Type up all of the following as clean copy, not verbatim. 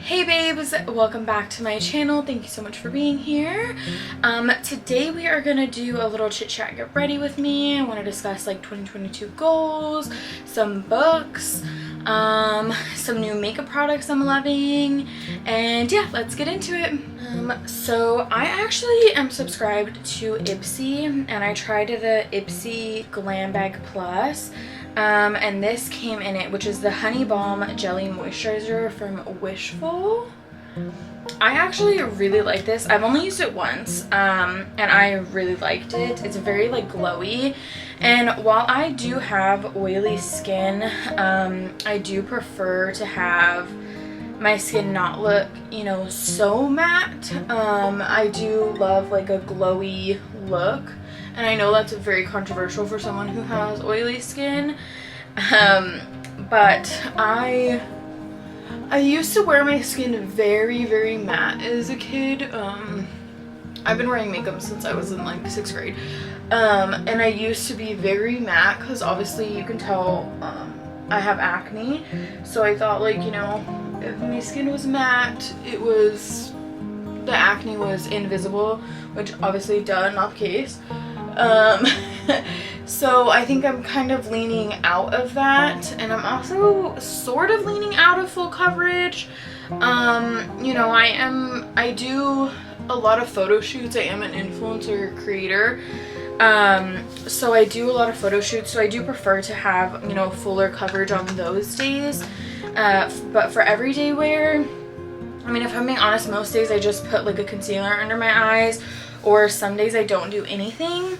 Hey babes, welcome back to my channel. Thank you so much for being here. Today we are gonna do a little chit chat, get ready with me. I want to discuss like 2022 goals, some books, some new makeup products I'm loving, and yeah, let's get into it. So I actually am subscribed to Ipsy, and I tried the Ipsy Glam Bag Plus. And this came in it, which is the Honey Balm Jelly Moisturizer from Wishful. I actually really like this. I've only used it once, and I really liked it. It's very like glowy, and while I do have oily skin, I do prefer to have my skin not look, you know, so matte. I do love like a glowy look. And I know that's very controversial for someone who has oily skin, but I used to wear my skin very, very matte as a kid. I've been wearing makeup since I was in like 6th grade, and I used to be very matte because obviously you can tell I have acne, so I thought, like, you know, if my skin was matte, the acne was invisible, which obviously not the case. So I think I'm kind of leaning out of that, and I'm also sort of leaning out of full coverage. You know, I do a lot of photo shoots. I am an influencer creator. So I do a lot of photo shoots, so I do prefer to have, you know, fuller coverage on those days. But for everyday wear, I mean, if I'm being honest, most days I just put like a concealer under my eyes, or some days I don't do anything.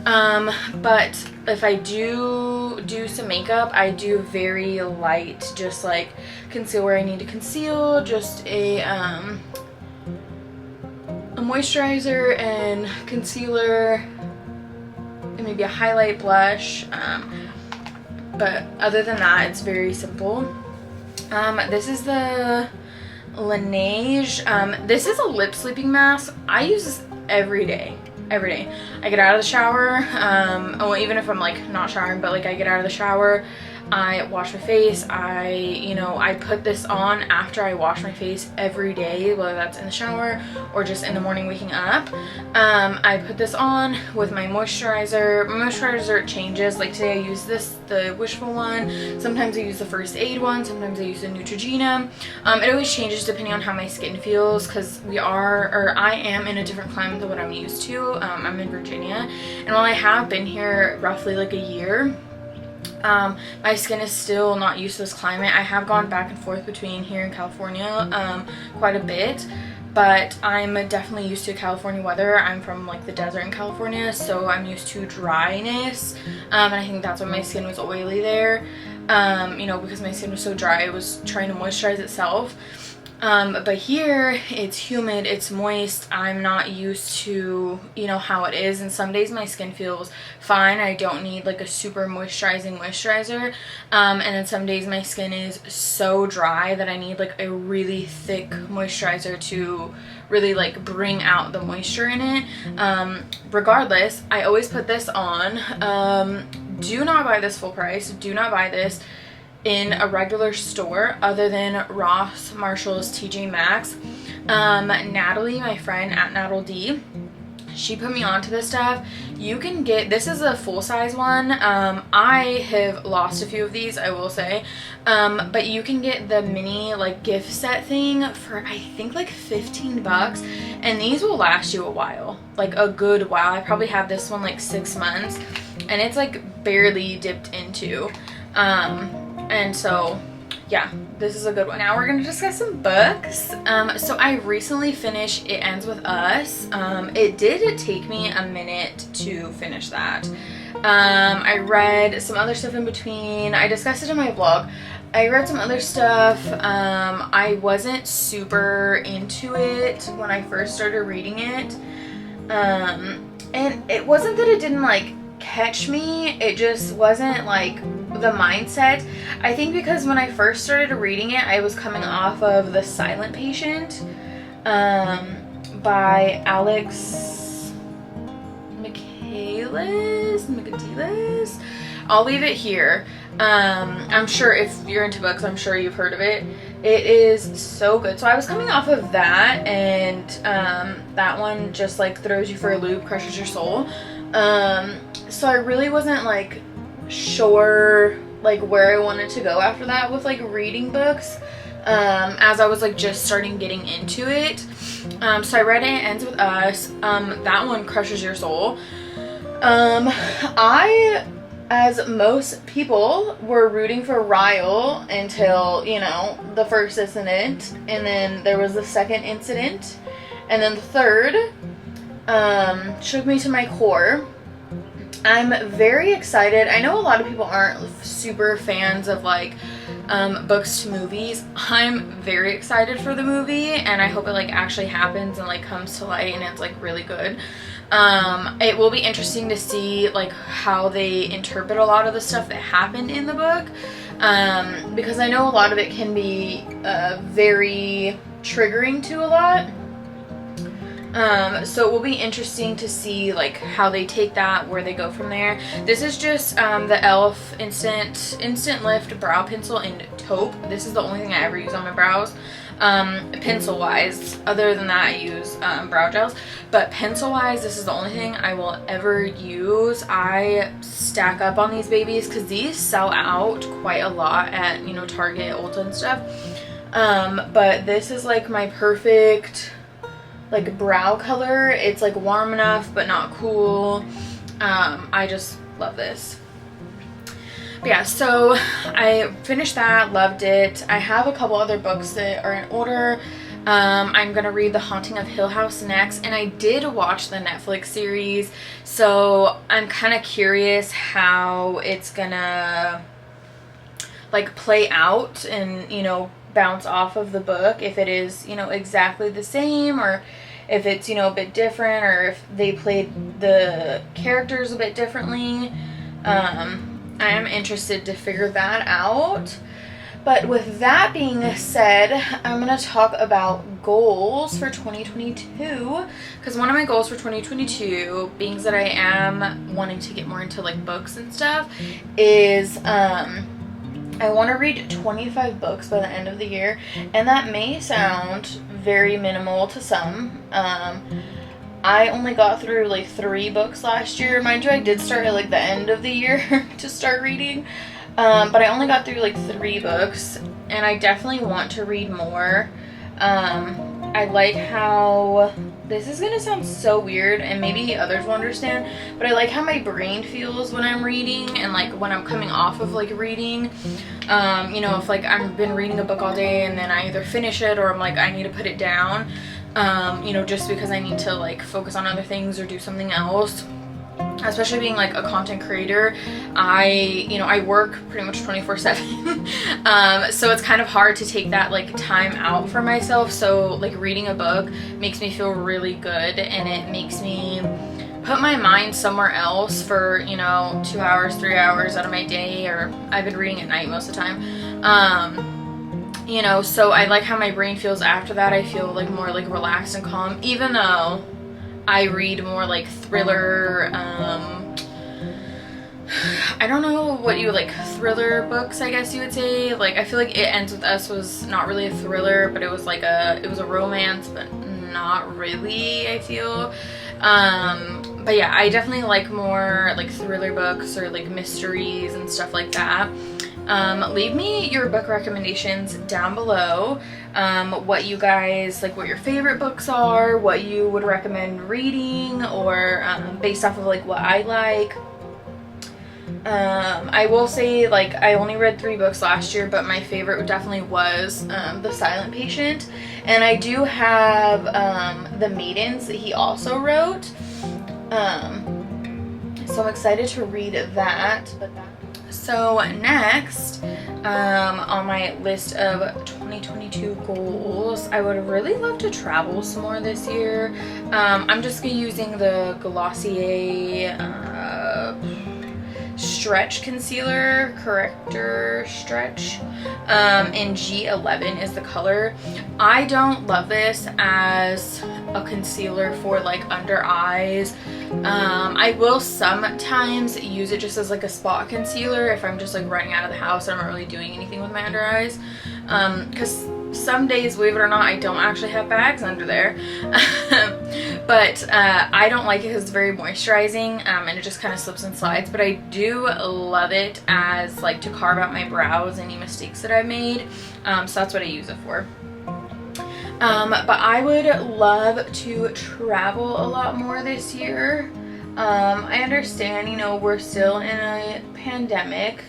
But if I do some makeup, I do very light, just like conceal where I need to conceal, just a moisturizer and concealer, and maybe a highlight blush. But other than that, it's very simple. This is the Laneige. This is a lip sleeping mask. I use this every day. I get out of the shower, even if I'm like not showering, but like I get out of the shower, I wash my face, I put this on after I wash my face every day, whether that's in the shower or just in the morning waking up. I put this on with my moisturizer. My moisturizer changes. Like today I use the Wishful one. Sometimes I use the First Aid one. Sometimes I use the Neutrogena. It always changes depending on how my skin feels, because I am in a different climate than what I'm used to. I'm in Virginia, and while I have been here roughly like a year, my skin is still not used to this climate. I have gone back and forth between here and California quite a bit, but I'm definitely used to California weather. I'm from like the desert in California, so I'm used to dryness, and I think that's why my skin was oily there. You know, because my skin was so dry, it was trying to moisturize itself. But here it's humid, it's moist. I'm not used to, you know, how it is, and some days my skin feels fine. I don't need like a super moisturizing moisturizer, and then some days my skin is so dry that I need like a really thick moisturizer to really like bring out the moisture in it. Regardless, I always put this on. Do not buy this full price. Do not buy this in a regular store other than Ross, Marshall's, TJ Maxx. Natalie, my friend at Natalie, she put me onto this stuff. You can get, this is a full size one. I have lost a few of these, I will say, but you can get the mini like gift set thing for I think like 15 bucks, and these will last you a while, like a good while. I probably had this one like 6 months, and it's like barely dipped into. And so yeah, this is a good one. Now we're going to discuss some books. So I recently finished It Ends With Us. It did take me a minute to finish that. I read some other stuff in between. I discussed it in my vlog. I read some other stuff. I wasn't super into it when I first started reading it. And it wasn't that it didn't like catch me, it just wasn't like the mindset. I think because when I first started reading it, I was coming off of The Silent Patient by Alex Michaelis. I'll leave it here. I'm sure if you're into books, I'm sure you've heard of it. It is so good. So I was coming off of that, and that one just like throws you for a loop, crushes your soul. So I really wasn't like sure like where I wanted to go after that with like reading books, as I was like just starting getting into it. So I read It Ends With Us. That one crushes your soul. I, as most people, were rooting for Ryle until, you know, the first incident, and then there was the second incident, and then the third shook me to my core. I'm very excited. I know a lot of people aren't super fans of like books to movies. I'm very excited for the movie, and I hope it like actually happens and like comes to light and it's like really good. It will be interesting to see like how they interpret a lot of the stuff that happened in the book, because I know a lot of it can be very triggering to a lot. So it will be interesting to see like how they take that, where they go from there. This is just the e.l.f. Instant Lift Brow Pencil in taupe. This is the only thing I ever use on my brows. Pencil wise, other than that I use brow gels, but pencil wise this is the only thing I will ever use. I stack up on these babies because these sell out quite a lot at, you know, Target, Ulta and stuff. But this is like my perfect like brow color. It's like warm enough but not cool. I just love this. But yeah, so I finished that, loved it. I have a couple other books that are in order. I'm gonna read The Haunting of Hill House next, and I did watch the Netflix series, so I'm kind of curious how it's gonna like play out and, you know, bounce off of the book, if it is, you know, exactly the same, or if it's, you know, a bit different, or if they played the characters a bit differently. I am interested to figure that out. But with that being said, I'm going to talk about goals for 2022, because one of my goals for 2022, being that I am wanting to get more into like books and stuff, is I want to read 25 books by the end of the year, and that may sound very minimal to some. I only got through like 3 books last year. Mind you, I did start at like the end of the year to start reading, but I only got through like 3 books, and I definitely want to read more. I like how, this is gonna sound so weird and maybe others will understand, but I like how my brain feels when I'm reading, and like when I'm coming off of like reading. You know, if like I've been reading a book all day and then I either finish it or I'm like I need to put it down, you know, just because I need to like focus on other things or do something else. Especially being like a content creator, I work pretty much 24/7. So it's kind of hard to take that like time out for myself. So like reading a book makes me feel really good, and it makes me put my mind somewhere else for, you know, 2 hours, 3 hours out of my day, or I've been reading at night most of the time. You know, so I like how my brain feels after that. I feel like more like relaxed and calm, even though I read more like thriller, I don't know what you like, thriller books, I guess you would say. Like, I feel like It Ends With Us was not really a thriller, but it was like it was a romance, but not really, I feel. But yeah, I definitely like more like thriller books or like mysteries and stuff like that. Leave me your book recommendations down below. What you guys like, what your favorite books are, what you would recommend reading, or based off of like what I like. I will say, like, I only read 3 books last year, but my favorite definitely was The Silent Patient, and I do have The Maidens that he also wrote, so I'm excited to read that. So next, on my list of 2022 goals, I would really love to travel some more this year. I'm just gonna be using the Glossier Stretch Concealer Corrector Stretch in G11 is the color. I don't love this as a concealer for like under eyes. I will sometimes use it just as like a spot concealer if I'm just like running out of the house and I'm not really doing anything with my under eyes, because some days, believe it or not, I don't actually have bags under there. But I don't like it because it's very moisturizing, and it just kind of slips and slides. But I do love it as like to carve out my brows, any mistakes that I've made. So that's what I use it for. But I would love to travel a lot more this year. I understand, you know, we're still in a pandemic,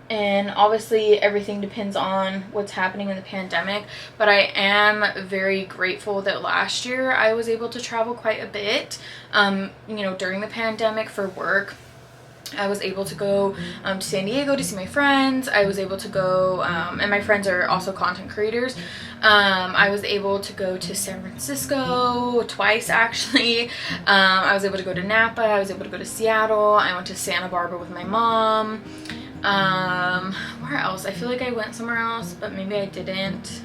and obviously everything depends on what's happening in the pandemic, but I am very grateful that last year I was able to travel quite a bit, you know, during the pandemic for work. I was able to go to San Diego to see my friends. I was able to go, and my friends are also content creators. I was able to go to San Francisco twice, actually. I was able to go to Napa. I was able to go to Seattle. I went to Santa Barbara with my mom. Where else? I feel like I went somewhere else, but maybe I didn't.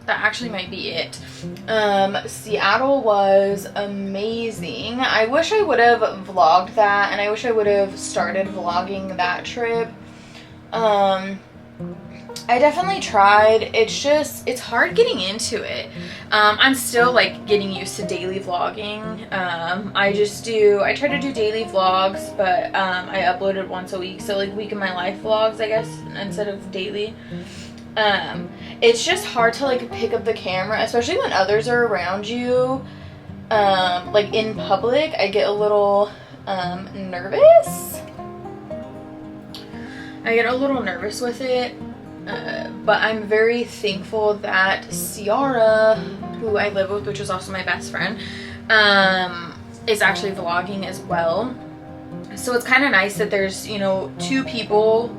That actually might be it. Seattle was amazing. I wish I would have vlogged that, and I wish I would have started vlogging that trip. I definitely tried. It's hard getting into it. I'm still like getting used to daily vlogging. I try to do daily vlogs, but I uploaded once a week, so like week in my life vlogs, I guess, instead of daily. It's just hard to like pick up the camera, especially when others are around you. Like in public, I get a little nervous. With it. But I'm very thankful that Ciara, who I live with, which is also my best friend, is actually vlogging as well. So it's kind of nice that there's, you know, two people,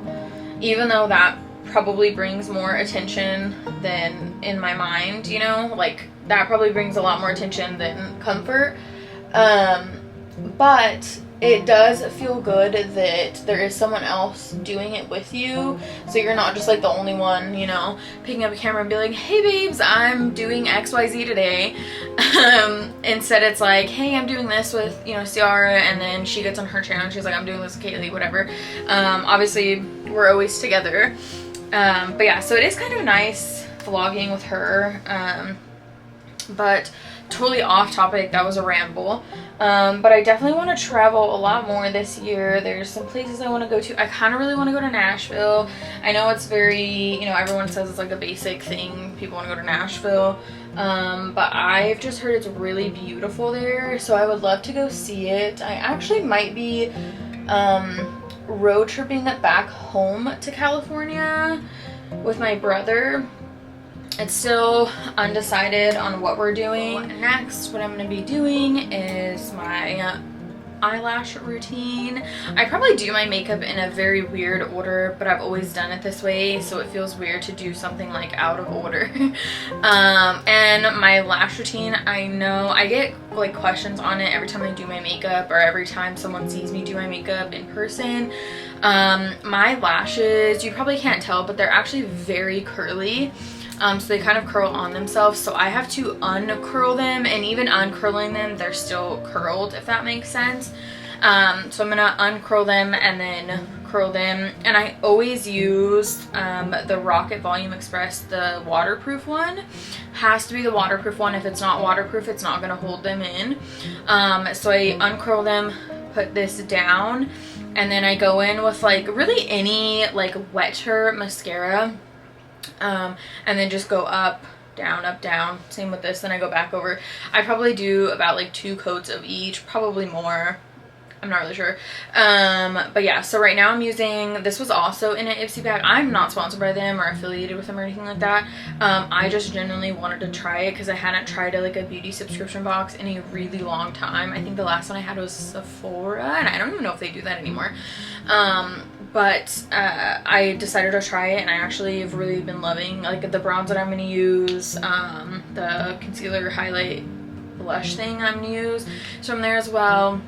even though that probably brings more attention than in my mind, you know, like that probably brings a lot more attention than comfort. But it does feel good that there is someone else doing it with you, so you're not just like the only one, you know, picking up a camera and be like, hey babes, I'm doing XYZ today. Instead it's like, hey, I'm doing this with, you know, Ciara, and then she gets on her channel and she's like, I'm doing this with Kaylee, whatever. Obviously we're always together. But yeah, so it is kind of nice vlogging with her. But totally off topic, that was a ramble. But I definitely want to travel a lot more this year. There's some places I want to go to. I kind of really want to go to Nashville. I know it's very, you know, everyone says it's like a basic thing, people want to go to Nashville. But I've just heard it's really beautiful there, so I would love to go see it. I actually might be road tripping back home to California with my brother. It's still undecided on what we're doing. Next, what I'm going to be doing is my eyelash routine. I probably do my makeup in a very weird order, but I've always done it this way, so it feels weird to do something like out of order. And my lash routine, I know I get like questions on it every time I do my makeup, or every time someone sees me do my makeup in person. My lashes, you probably can't tell, but they're actually very curly. So they kind of curl on themselves, so I have to uncurl them, and even uncurling them, they're still curled, if that makes sense. So I'm gonna uncurl them and then curl them, and I always use the Rocket Volume Express, the waterproof one. Has to be the waterproof one. If it's not waterproof, it's not gonna hold them in. So I uncurl them, put this down, and then I go in with like really any like wetter mascara. And then just go up, down. Same with this. Then I go back over. I probably do about like 2 coats of each, probably more. I'm not really sure. But yeah, so right now I'm using, this was also in an Ipsy bag. I'm not sponsored by them or affiliated with them or anything like that. I just genuinely wanted to try it because I hadn't tried like a beauty subscription box in a really long time. I think the last one I had was Sephora, and I don't even know if they do that anymore. But I decided to try it, and I actually have really been loving like the bronzer I'm going to use, the concealer, highlight, blush thing I'm going to use. So I'm there as well.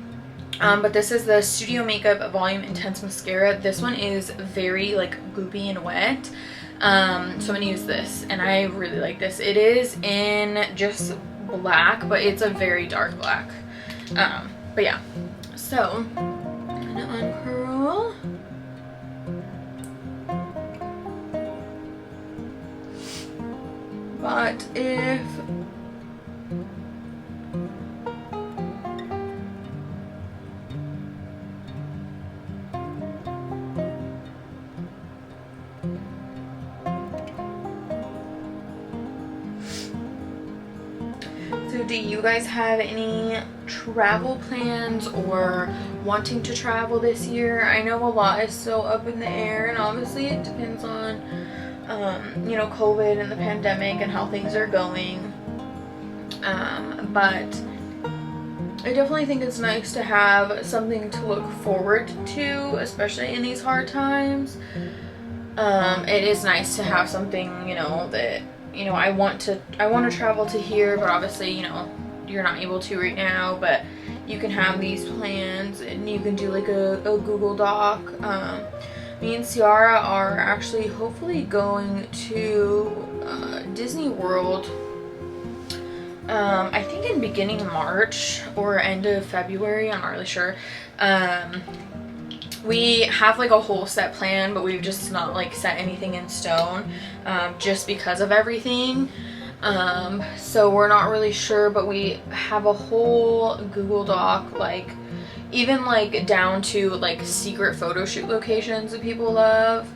But this is the Studio Makeup Volume Intense Mascara. This one is very like goopy and wet. So I'm going to use this, and I really like this. It is in just black, but it's a very dark black. But yeah, so I'm going to uncurl. what if So do you guys have any travel plans or wanting to travel this year? I know a lot is still up in the air, and obviously it depends on, you know, COVID and the pandemic and how things are going. But I definitely think it's nice to have something to look forward to, especially in these hard times. It is nice to have something, you know, that, you know, I want to travel to here, but obviously, you know, you're not able to right now, but you can have these plans and you can do like a Google Doc. Me and Ciara are actually hopefully going to Disney World, I think in beginning of March or end of February, I'm not really sure. We have like a whole set plan, but we've just not like set anything in stone, just because of everything. So we're not really sure, but we have a whole Google Doc, like even like down to like secret photo shoot locations that people love.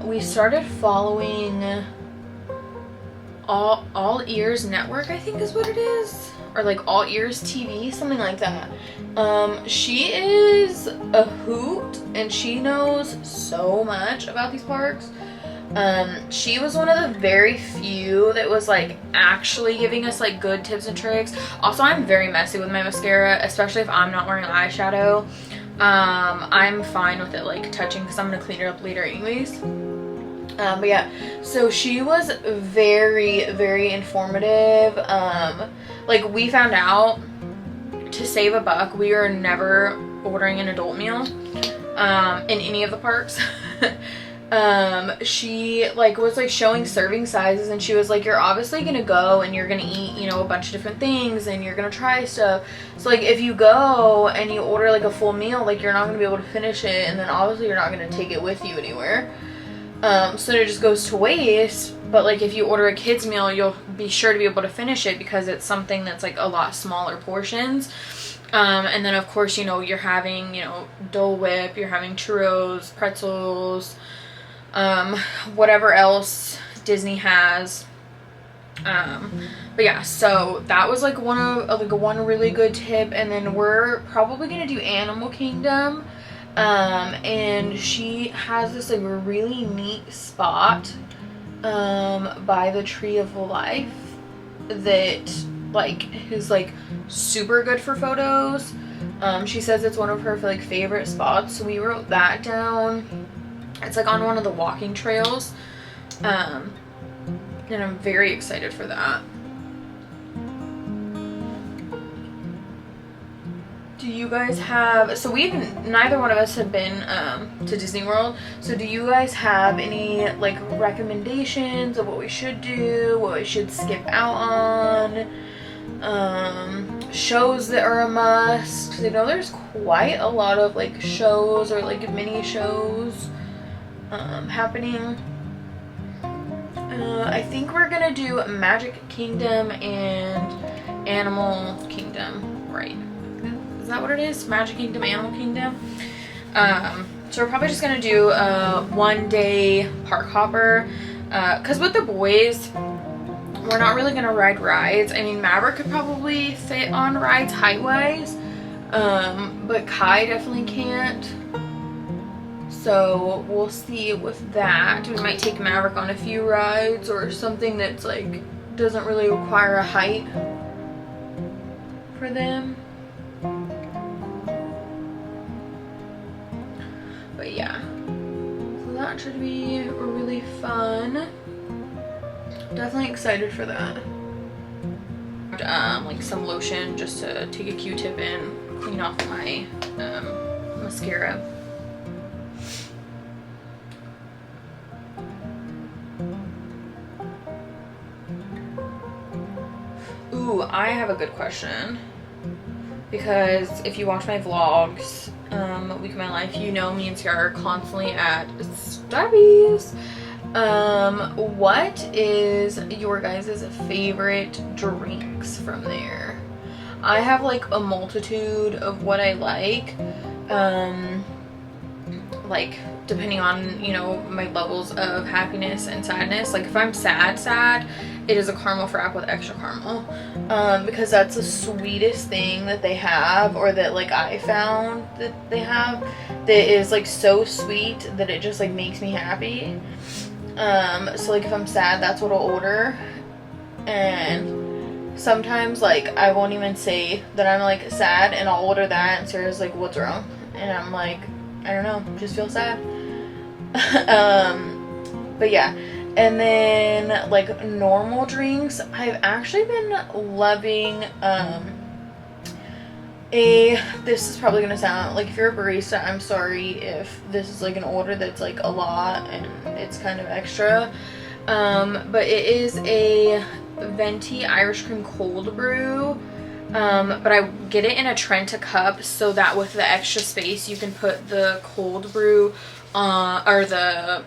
We started following All Ears Network, I think is what it is, or like All Ears TV, something like that. She is a hoot and she knows so much about these parks. She was one of the very few that was like actually giving us like good tips and tricks. Also, I'm very messy with my mascara, especially if I'm not wearing eyeshadow. I'm fine with it like touching because I'm gonna clean it up later anyways. But yeah, so she was very, very informative. Like we found out to save a buck, we are never ordering an adult meal, in any of the parks. She like was like showing serving sizes, and she was like, you're obviously gonna go and you're gonna eat, you know, a bunch of different things and you're gonna try stuff. So like if you go and you order like a full meal, like you're not gonna be able to finish it, and then obviously you're not gonna take it with you anywhere. So it just goes to waste. But like if you order a kid's meal, you'll be sure to be able to finish it because it's something that's like a lot smaller portions. And then of course, you know, you're having, you know, Dole Whip, you're having churros, pretzels, whatever else Disney has. But yeah, so that was like one really good tip. And then we're probably gonna do Animal Kingdom. And she has this like really neat spot by the Tree of Life that like is like super good for photos. She says it's one of her like favorite spots, so we wrote that down. It's like on one of the walking trails, and I'm very excited for that. Do you guys have, so neither one of us have been to Disney World, so do you guys have any like recommendations of what we should do, what we should skip out on, shows that are a must? Because I know there's quite a lot of like shows or like mini shows happening. I think we're gonna do Magic Kingdom and Animal Kingdom, right? Is that what it is? Magic Kingdom, Animal Kingdom. So we're probably just gonna do a 1-day park hopper. Cause with the boys, we're not really gonna ride rides. I mean, Maverick could probably fit on rides height-wise, but Kai definitely can't. So we'll see with that. We might take Maverick on a few rides or something that's like doesn't really require a height for them. But yeah, so that should be really fun. Definitely excited for that. Like some lotion just to take a Q-tip and clean off my mascara. Ooh, I have a good question. Because if you watch my vlogs, Week of My Life, you know me and Ciara are constantly at Stubby's. What is your guys' favorite drinks from there? I have like a multitude of what I like depending on, you know, my levels of happiness and sadness. Like if I'm sad, it is a caramel frap with extra caramel, because that's the sweetest thing that they have, or that like I found that they have, that is like so sweet that it just like makes me happy. So like if I'm sad, that's what I'll order. And sometimes like I won't even say that I'm like sad, and I'll order that, and Sarah's like, what's wrong? And I'm like, I don't know, just feel sad. But yeah. And then like normal drinks, I've actually been loving this is probably gonna sound like, if you're a barista, I'm sorry if this is like an order that's like a lot and it's kind of extra, but it is a venti Irish cream cold brew. But I get it in a Trenta cup so that with the extra space you can put the cold brew or the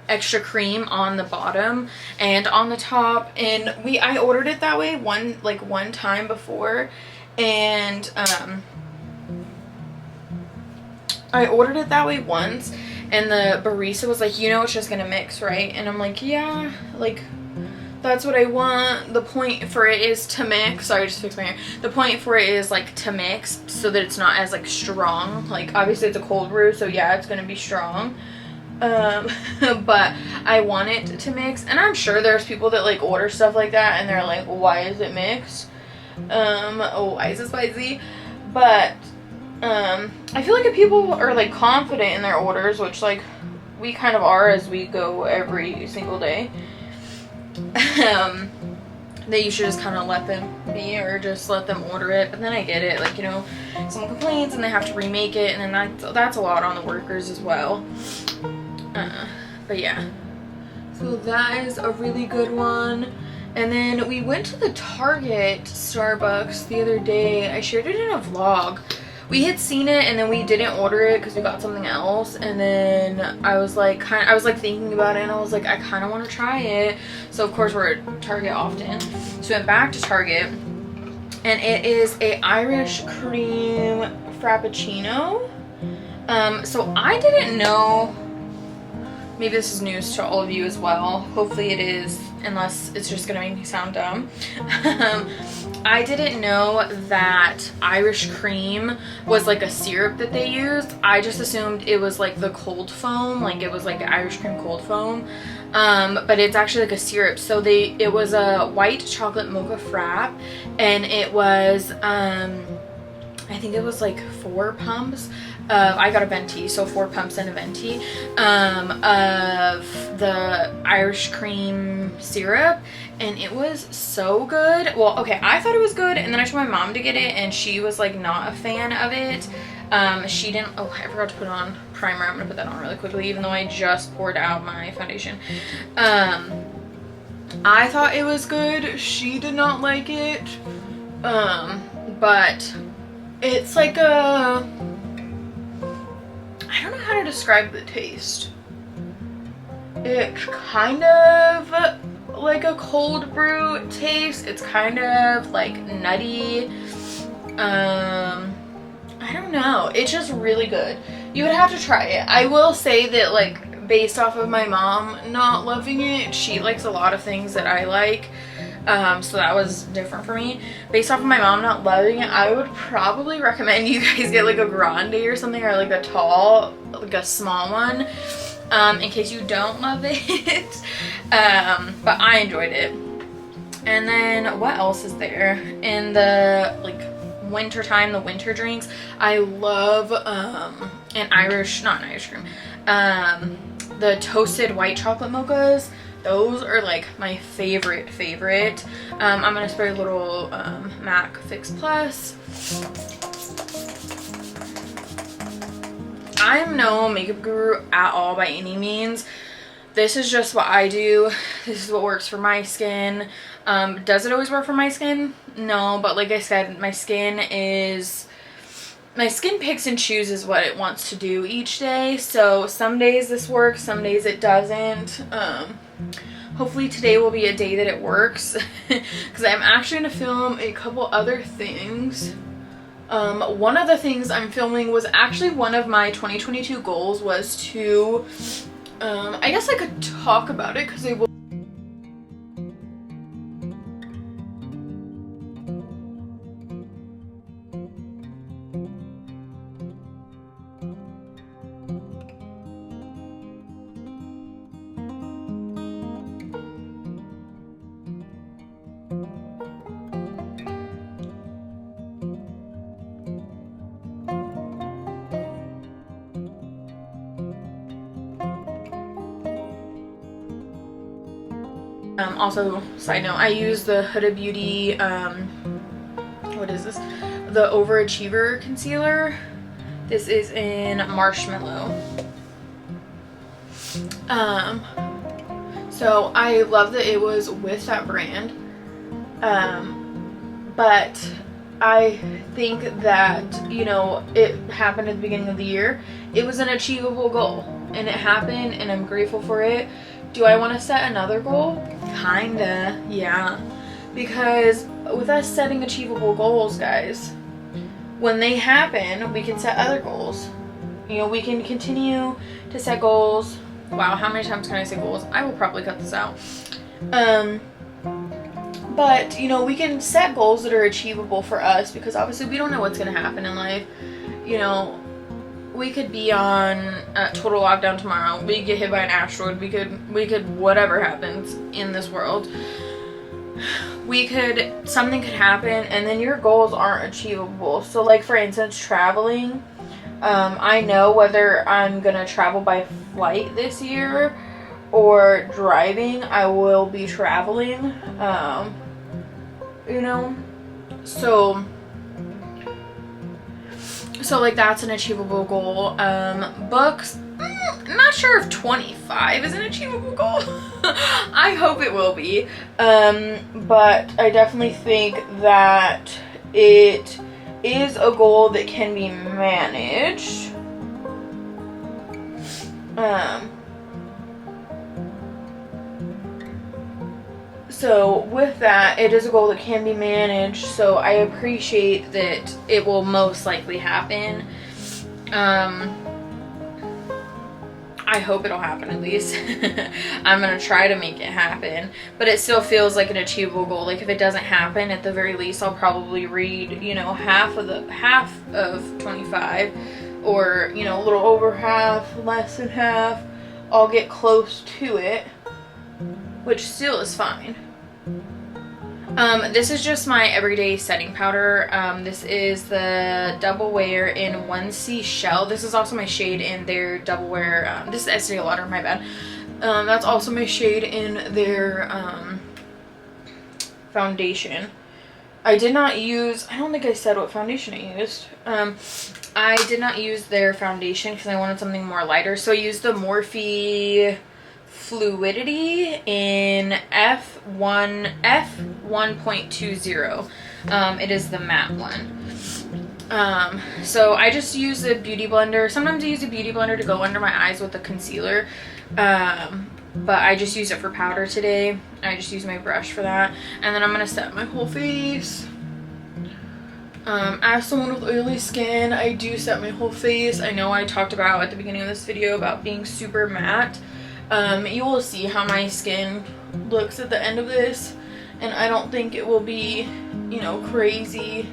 extra cream on the bottom and on the top. And I ordered it that way one time before, and I ordered it that way once, and the barista was like, you know, it's just gonna mix, right? And I'm like, yeah, like that's what I want. The point for it is to mix. Sorry, I just fixed my hair. The point for it is like to mix so that it's not as like strong. Like obviously it's a cold brew, so yeah, it's gonna be strong. But I want it to mix, and I'm sure there's people that like order stuff like that and they're like, well, why is it mixed? Why is it spicy? But I feel like if people are like confident in their orders, which like we kind of are as we go every single day, that you should just kind of let them be, or just let them order it. But then I get it, like, you know, someone complains and they have to remake it, and then that's a lot on the workers as well. But yeah, so that is a really good one. And then we went to the Target Starbucks the other day. I shared it in a vlog. We had seen it and then we didn't order it because we got something else, and then I was like thinking about it, and I was like, I kind of want to try it. So of course we're at Target often, so we went back to Target, and it is a Irish cream frappuccino. So I didn't know, maybe this is news to all of you as well, hopefully it is, unless it's just gonna make me sound dumb. I didn't know that Irish cream was like a syrup that they used. I just assumed it was like the cold foam, like it was like Irish cream cold foam, but it's actually like a syrup. So it was a white chocolate mocha frap, and it was I think it was like 4 pumps. I got a venti, so 4 pumps and a venti of the Irish cream syrup, and it was so good. Well, okay, I thought it was good, and then I told my mom to get it, and she was like not a fan of it. She didn't, oh, I forgot to put on primer. I'm gonna put that on really quickly, even though I just poured out my foundation. I thought it was good. She did not like it. But it's like I don't know how to describe the taste. It's kind of like a cold brew taste. It's kind of like nutty. I don't know. It's just really good. You would have to try it. I will say that, like, based off of my mom not loving it, she likes a lot of things that I like. So that was different for me. Based off of my mom not loving it, I would probably recommend you guys get like a grande or something, or like a tall, like a small one, in case you don't love it. But I enjoyed it. And then what else is there? In the like winter time, the winter drinks, I love not Irish cream, the toasted white chocolate mochas. Those are like my favorite. I'm gonna spray a little MAC Fix Plus. I'm no makeup guru at all by any means. This is just what I do. This is what works for my skin. Does it always work for my skin? No, but like I said, my skin is my skin picks and chooses what it wants to do each day. So some days this works, some days it doesn't. Hopefully today will be a day that it works, because I'm actually going to film a couple other things. One of the things I'm filming was actually one of my 2022 goals was to, I guess I could talk about it because it will. Also, side note, I use the Huda Beauty, what is this? The Overachiever Concealer. This is in Marshmallow. So I love that it was with that brand. But I think that, you know, it happened at the beginning of the year. It was an achievable goal, and it happened, and I'm grateful for it. Do I want to set another goal? Kinda, yeah. Because with us setting achievable goals, guys, when they happen, we can set other goals. You know, we can continue to set goals. Wow, how many times can I say goals? I will probably cut this out. But, you know, we can set goals that are achievable for us, because obviously we don't know what's going to happen in life. You know, we could be on total lockdown tomorrow. We get hit by an asteroid. We could whatever happens in this world. Something could happen, and then your goals aren't achievable. So, like, for instance, traveling. I know whether I'm gonna travel by flight this year or driving, I will be traveling. You know, so like, that's an achievable goal. Books, I'm not sure if 25 is an achievable goal. I hope it will be. But I definitely think that it is a goal that can be managed. So with that, it is a goal that can be managed, so I appreciate that it will most likely happen. I hope it'll happen, at least. I'm gonna try to make it happen, but it still feels like an achievable goal. Like, if it doesn't happen, at the very least, I'll probably read, you know, half of 25, or, you know, a little over half, less than half. I'll get close to it, which still is fine. This is just my everyday setting powder. This is the Double Wear in 1C Shell. This is also my shade in their Double Wear. This is Estee Lauder, my bad. That's also my shade in their foundation. I did not use, I don't think I said what foundation I used. I did not use their foundation because I wanted something more lighter. So I used the Morphe Fluidity in F1.20. It is the matte one. So I just use a beauty blender. Sometimes I use a beauty blender to go under my eyes with the concealer. But I just use it for powder today. I just use my brush for that. And then I'm going to set my whole face. As someone with oily skin, I do set my whole face. I know I talked about at the beginning of this video about being super matte. You will see how my skin looks at the end of this, and I don't think it will be, you know, crazy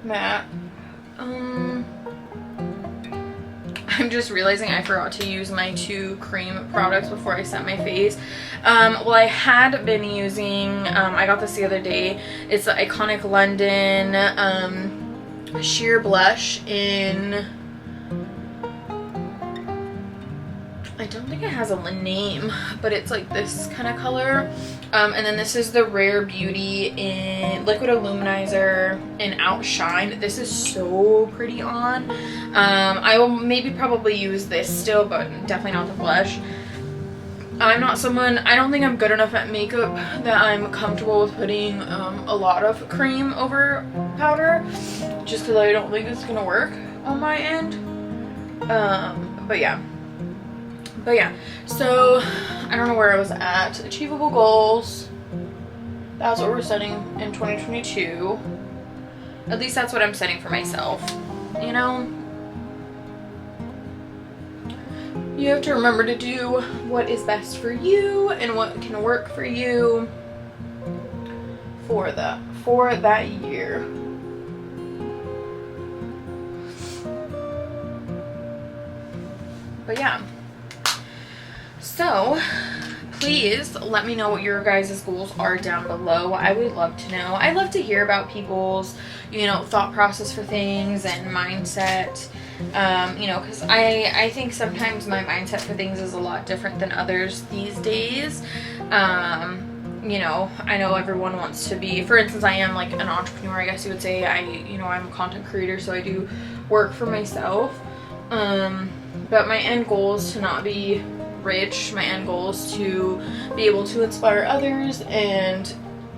matte. I'm just realizing I forgot to use my 2 cream products before I set my face. Well, I had been using, I got this the other day. It's the Iconic London Sheer Blush in, I don't think it has a name, but it's like this kind of color. And then this is the Rare Beauty in Liquid Illuminizer in Outshine. This is so pretty on. I will maybe probably use this still, but definitely not the blush. I'm not someone, I don't think I'm good enough at makeup that I'm comfortable with putting a lot of cream over powder, just because I don't think it's gonna work. on my end. But yeah. So I don't know where I was at. Achievable goals. That's what we're setting in 2022. At least that's what I'm setting for myself. You know? You have to remember to do what is best for you and what can work for you for that year. But yeah. So please let me know what your guys' goals are down below. I would love to know. I love to hear about people's, you know, thought process for things and mindset. You know, because I think sometimes my mindset for things is a lot different than others these days. You know, I know everyone wants to be, for instance, I am like an entrepreneur, I guess you would say. I'm a content creator, so I do work for myself. But my end goal is to not be rich. My end goal is to be able to inspire others and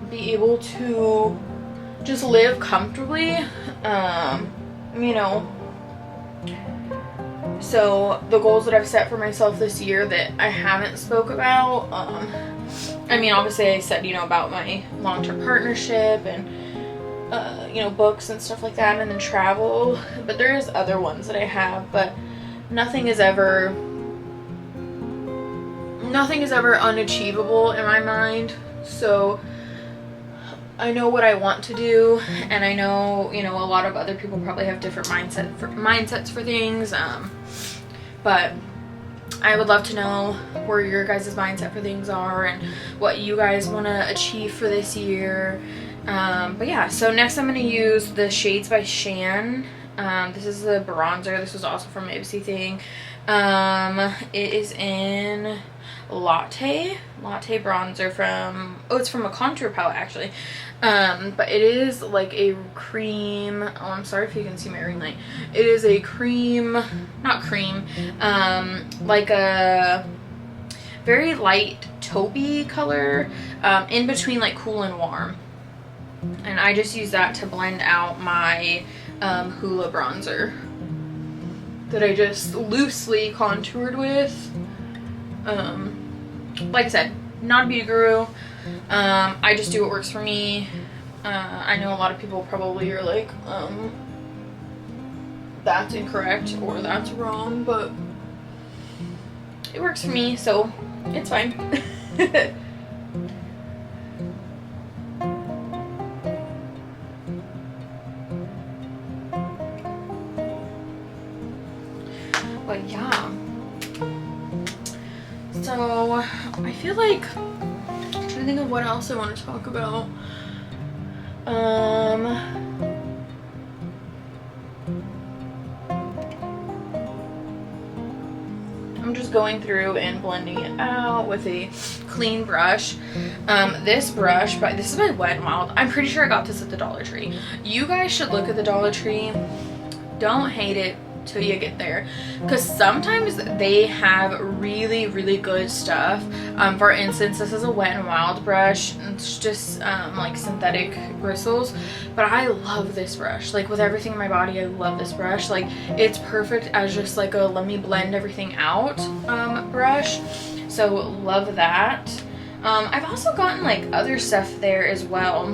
be able to just live comfortably. You know, so the goals that I've set for myself this year that I haven't spoke about, I mean, obviously I said, you know, about my long-term partnership and you know, books and stuff like that, and then travel, but there's other ones that I have, but nothing is ever unachievable in my mind. So I know what I want to do, and I know, you know, a lot of other people probably have different mindsets for things, but I would love to know where your guys' mindset for things are and what you guys want to achieve for this year. But yeah, so next I'm going to use the Shades by Shan. This is the bronzer. This was also from Ipsy thing. It is in Latte bronzer from, it's from a contour palette actually. But it is like a cream, oh, I'm sorry if you can see my ring light. It is a cream, not cream, like a very light taupey color, in between like cool and warm. And I just use that to blend out my Hoola bronzer that I just loosely contoured with. Like I said, not a beauty guru. I just do what works for me. I know a lot of people probably are like, that's incorrect or that's wrong, but it works for me, so it's fine. But yeah, so I feel like I'm trying to think of what else I want to talk about. I'm just going through and blending it out with a clean brush. This brush, this is by Wet n Wild. I'm pretty sure I got this at the Dollar Tree. You guys should look at the Dollar Tree. Don't hate it till you get there, because sometimes they have really, really good stuff. For instance, this is a Wet n Wild brush. It's just like synthetic bristles, but I love this brush. Like with everything in my body, I love this brush. Like it's perfect as just like a let me blend everything out brush. So love that. I've also gotten like other stuff there as well.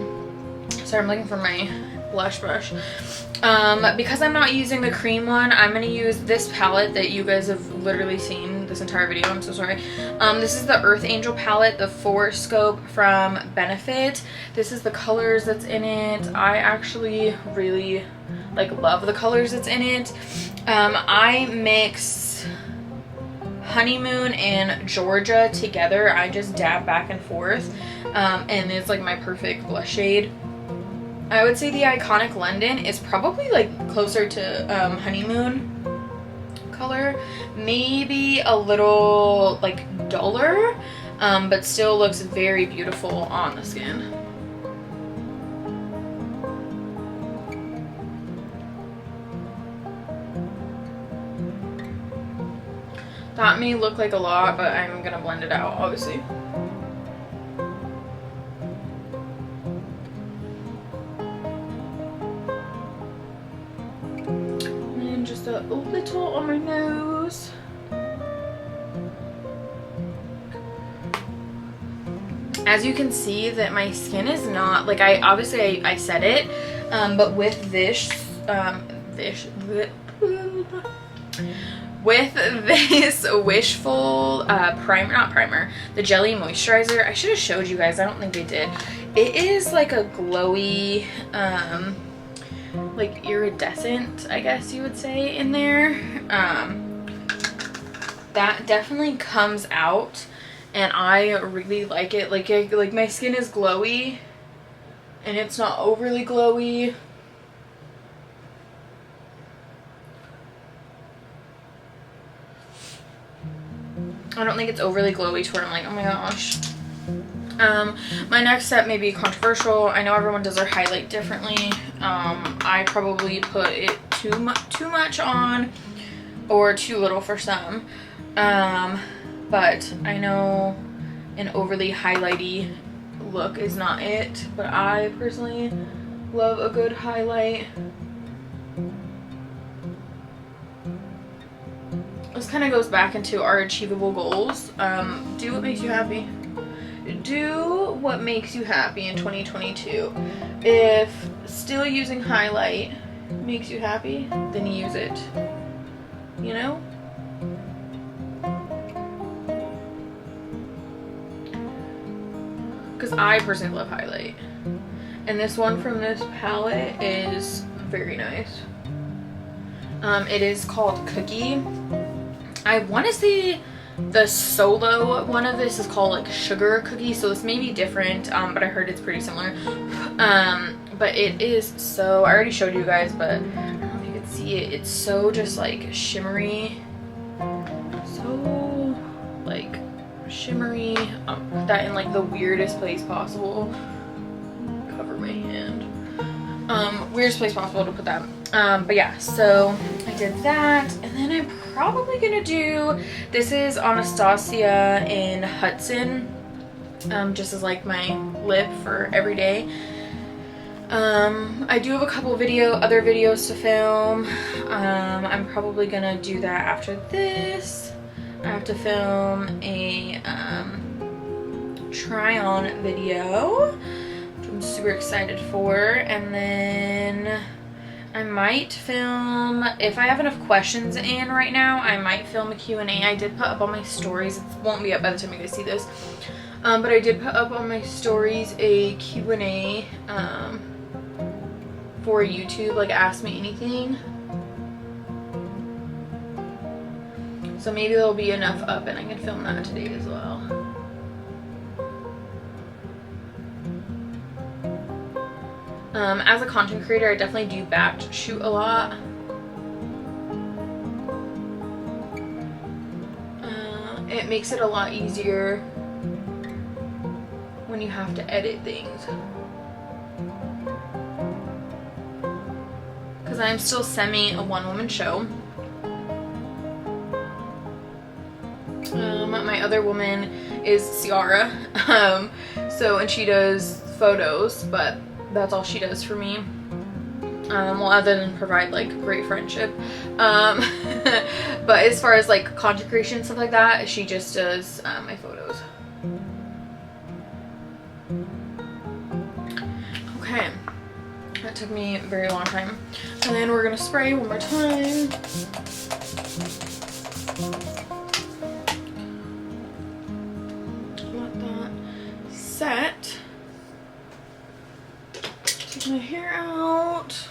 So I'm looking for my blush brush. Because I'm not using the cream one, I'm going to use this palette that you guys have literally seen this entire video. I'm so sorry. This is the Earth Angel palette, the 4 scope from Benefit. This is the colors that's in it. I actually really like love the colors that's in it. I mix Honeymoon and Georgia together. I just dab back and forth, and it's like my perfect blush shade. I would say the Iconic London is probably like closer to Honeymoon color, maybe a little like duller, but still looks very beautiful on the skin. That may look like a lot, but I'm gonna blend it out, obviously. on my nose. As you can see that my skin is not, like, I said it, but with this, with this Wishful the jelly moisturizer, I should have showed you guys, I don't think I did. It is like a glowy, like iridescent, I guess you would say, in there. That definitely comes out, and I really like it. Like my skin is glowy, and it's not overly glowy. I don't think it's overly glowy to where I'm like, oh my gosh. My next step may be controversial. I know everyone does their highlight differently. I probably put it too much on, or too little for some. But I know an overly highlighty look is not it, but I personally love a good highlight. This kind of goes back into our achievable goals. Do what makes you happy. Do what makes you happy in 2022. If still using highlight makes you happy, then use it. You know? Because I personally love highlight. And this one from this palette is very nice. It is called Cookie. I want to say the solo one of this is called like Sugar Cookie, so this may be different, but I heard it's pretty similar. But it is so, I already showed you guys, but I don't know if you can see it. It's so just like shimmery. So like shimmery. Put that in like the weirdest place possible. Cover my hand. Weirdest place possible to put that. But yeah, so I did that, and then I'm probably gonna do, this is Anastasia in Hudson, just as like my lip for every day. I do have a couple other videos to film. I'm probably gonna do that after this. I have to film a try on video, which I'm super excited for, and then I might film, if I have enough questions in right now, I might film a Q&A. I did put up on my stories, it won't be up by the time you guys see this, but I did put up on my stories a Q&A for YouTube, like Ask Me Anything. So maybe there'll be enough up and I can film that today as well. As a content creator, I definitely do batch shoot a lot. It makes it a lot easier when you have to edit things. Because I'm still semi a one-woman show. My other woman is Ciara. And she does photos, but that's all she does for me. Well, other than provide like great friendship. But as far as like content creation, stuff like that, she just does my photos. Okay, that took me a very long time. And then we're gonna spray one more time. Let that set. Take my hair out.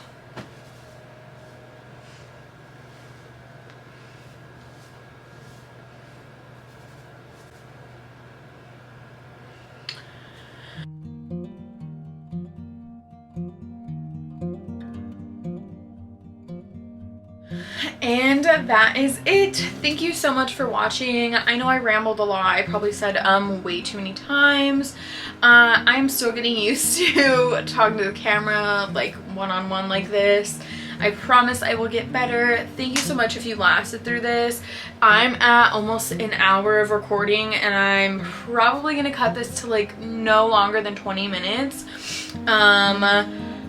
And that is it. Thank you so much for watching. I know I rambled a lot. I probably said way too many times. I'm still getting used to talking to the camera like one-on-one like this. I promise I will get better. Thank you so much if you lasted through this. I'm at almost an hour of recording, and I'm probably gonna cut this to like no longer than 20 minutes.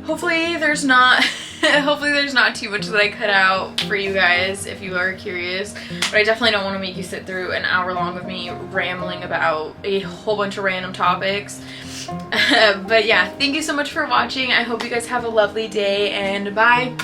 Hopefully there's not Hopefully there's not too much that I cut out for you guys if you are curious, but I definitely don't want to make you sit through an hour long of me rambling about a whole bunch of random topics. But yeah, thank you so much for watching. I hope you guys have a lovely day, and bye.